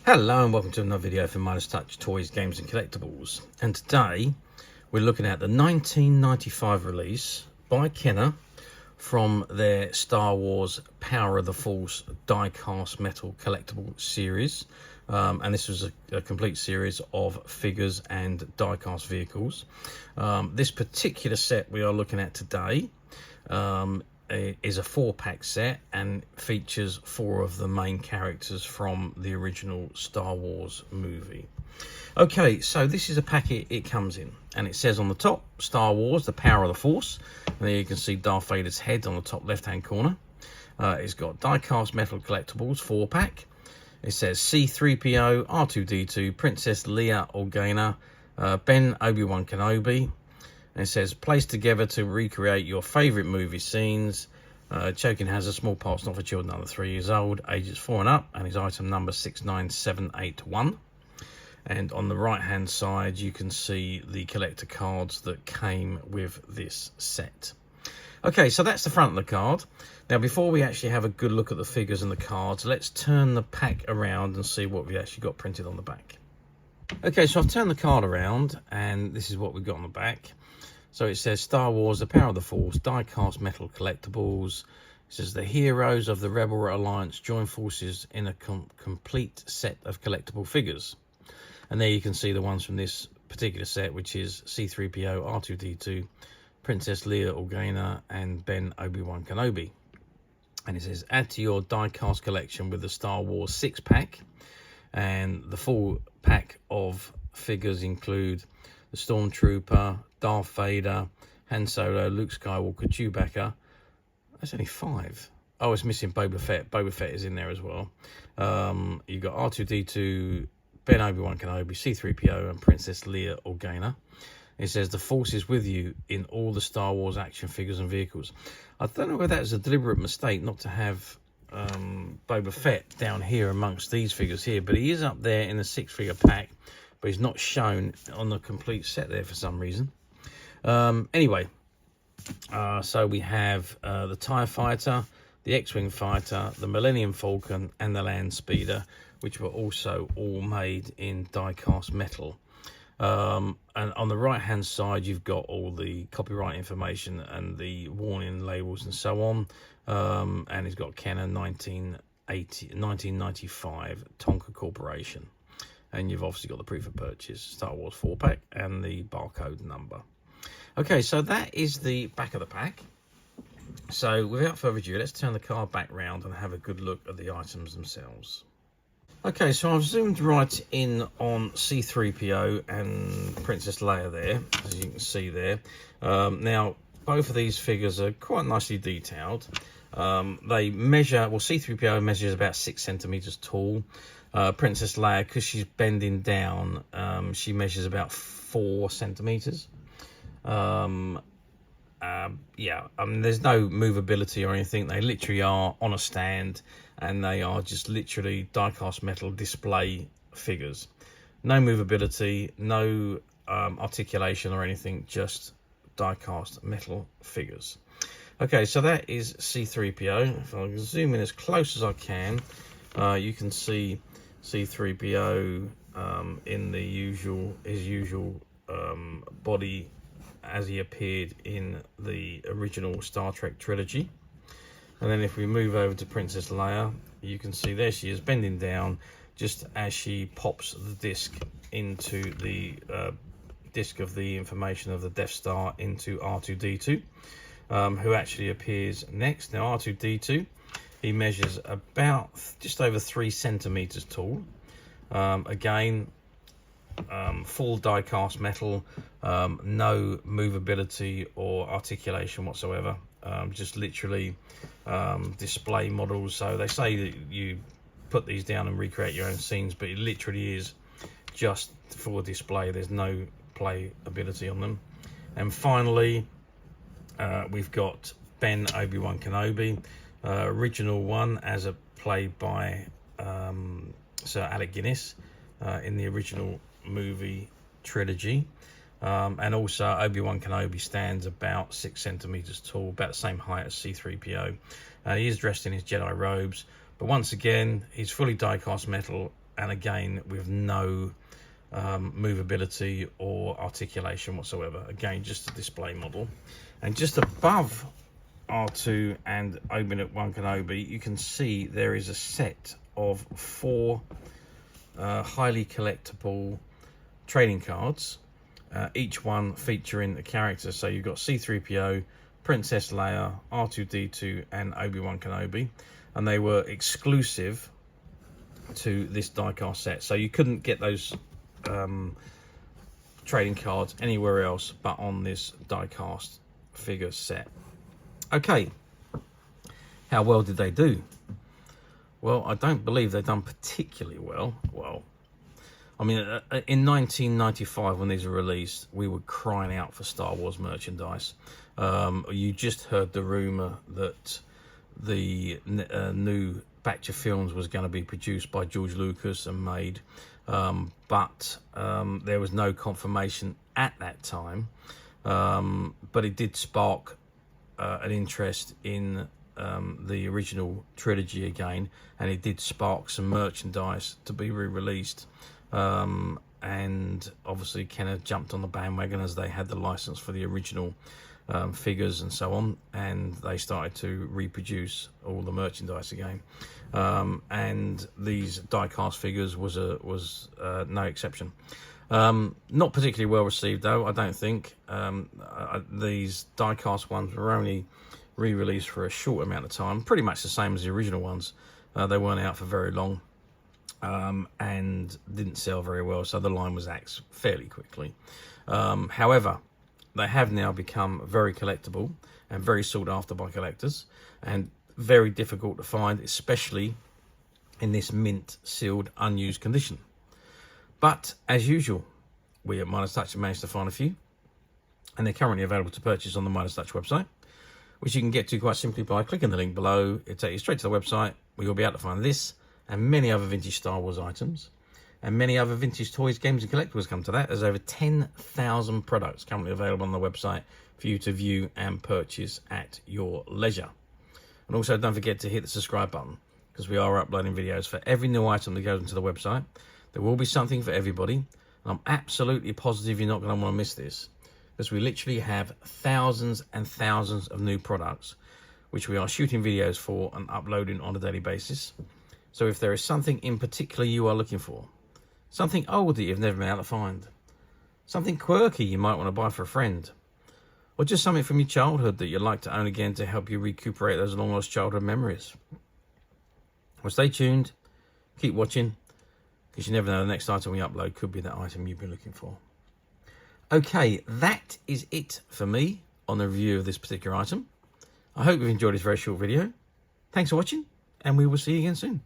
Hello and welcome to another video from Midas Touch Toys, Games and Collectibles. And today we're looking at the 1995 release by Kenner from their Star Wars Power of the Force Die Cast Metal Collectible series. And this was a complete series of figures and die cast vehicles. This particular set we are looking at today is a 4-pack set and features 4 of the main characters from the original Star Wars movie. Okay, so this is a packet it comes in, and it says on the top, Star Wars, the Power of the Force. And there you can see Darth Vader's head on the top left-hand corner. It's got Die Cast Metal Collectibles 4-pack. It says C-3PO, R2-D2, Princess Leia Organa, Ben Obi-Wan Kenobi. And it says, placed together to recreate your favourite movie scenes. Choking has a small parts not for children under 3 years old, ages 4 and up, and his item number 69781. And on the right hand side you can see the collector cards that came with this set. Okay, so that's the front of the card. Now before we actually have a good look at the figures and the cards, let's turn the pack around and see what we actually got printed on the back. Okay, so I've turned the card around and this is what we've got on the back. So it says Star Wars, the Power of the Force, Die Cast Metal Collectibles. It says the heroes of the Rebel Alliance join forces in a complete set of collectible figures. And there you can see the ones from this particular set, which is C-3PO, R2-D2, Princess Leia Organa, and Ben Obi-Wan Kenobi. And it says add to your die cast collection with the Star Wars 6-pack. And the full pack of figures include the Stormtrooper, Darth Vader, Han Solo, Luke Skywalker, Chewbacca. That's only 5. Oh, it's missing Boba Fett. Boba Fett is in there as well. You've got R2-D2, Ben Obi-Wan Kenobi, C-3PO, and Princess Leia Organa. It says the Force is with you in all the Star Wars action figures and vehicles. I don't know whether that's a deliberate mistake not to have Boba Fett down here amongst these figures here, but he is up there in the 6-figure pack, but he's not shown on the complete set there for some reason. Anyway, so we have the TIE Fighter, the X-Wing Fighter, the Millennium Falcon, and the Land Speeder, which were also all made in die-cast metal. And on the right-hand side, you've got all the copyright information and the warning labels and so on. And it's got Kenner 1995 Tonka Corporation. And you've obviously got the proof of purchase, Star Wars 4-pack, and the barcode number. Okay, so that is the back of the pack. So without further ado, let's turn the card back round and have a good look at the items themselves. Okay, so I've zoomed right in on C-3PO and Princess Leia there, as you can see there. Now, both of these figures are quite nicely detailed. They measure, well, C-3PO measures about 6 centimeters tall. Princess Leia, because she's bending down, she measures about 4 centimeters. There's no movability or anything. They literally are on a stand, and they are just literally die-cast metal display figures. No movability, no articulation or anything, just die-cast metal figures. Okay, so that is C-3PO. If I zoom in as close as I can, you can see C-3PO in his usual body as he appeared in the original Star Trek trilogy. And then if we move over to Princess Leia, you can see there she is bending down just as she pops the disc into the disc of the information of the Death Star into R2-D2, who actually appears next. Now R2-D2, he measures about just over 3 centimeters tall. Again, full die-cast metal, no movability or articulation whatsoever, just literally display models. So they say that you put these down and recreate your own scenes, but it literally is just for display. There's no playability on them. And finally, we've got Ben Obi-Wan Kenobi, original one as a played by Sir Alec Guinness in the original movie trilogy. And also Obi-Wan Kenobi stands about 6 centimeters tall, about the same height as C-3PO. He is dressed in his Jedi robes, but once again he's fully die-cast metal and again with no movability or articulation whatsoever. Again, just a display model. And just above R2 and Obi-Wan Kenobi, you can see there is a set of 4 highly collectible trading cards, each one featuring a character. So you've got C-3PO, Princess Leia, R2-D2 and Obi-Wan Kenobi, and they were exclusive to this diecast set, so you couldn't get those trading cards anywhere else but on this diecast figure set. Okay, how well did they do? Well, I don't believe they've done particularly well. Well, I mean, in 1995 when these were released, we were crying out for Star Wars merchandise. You just heard the rumor that the new batch of films was going to be produced by George Lucas and made, but there was no confirmation at that time. But it did spark an interest in the original trilogy again, and it did spark some merchandise to be re-released. And obviously Kenner jumped on the bandwagon as they had the license for the original figures and so on, and they started to reproduce all the merchandise again. And these die-cast figures was no exception. Not particularly well received though, I don't think. These die-cast ones were only re-released for a short amount of time, pretty much the same as the original ones. They weren't out for very long, and didn't sell very well, so the line was axed fairly quickly. However, they have now become very collectible and very sought after by collectors, and very difficult to find, especially in this mint sealed unused condition. But as usual, we at Midas Touch have managed to find a few, and they're currently available to purchase on the Midas Touch website, which you can get to quite simply by clicking the link below. It'll take you straight to the website where you'll be able to find this and many other vintage Star Wars items, and many other vintage toys, games and collectibles come to that. There's over 10,000 products currently available on the website for you to view and purchase at your leisure. And also don't forget to hit the subscribe button, because we are uploading videos for every new item that goes into the website. There will be something for everybody, and I'm absolutely positive you're not going to want to miss this, because we literally have thousands and thousands of new products which we are shooting videos for and uploading on a daily basis. So if there is something in particular you are looking for, something old that you've never been able to find, something quirky you might want to buy for a friend, or just something from your childhood that you'd like to own again to help you recuperate those long lost childhood memories, well, stay tuned, keep watching, because you never know, the next item we upload could be that item you've been looking for. Okay, that is it for me on the review of this particular item. I hope you've enjoyed this very short video. Thanks for watching, and we will see you again soon.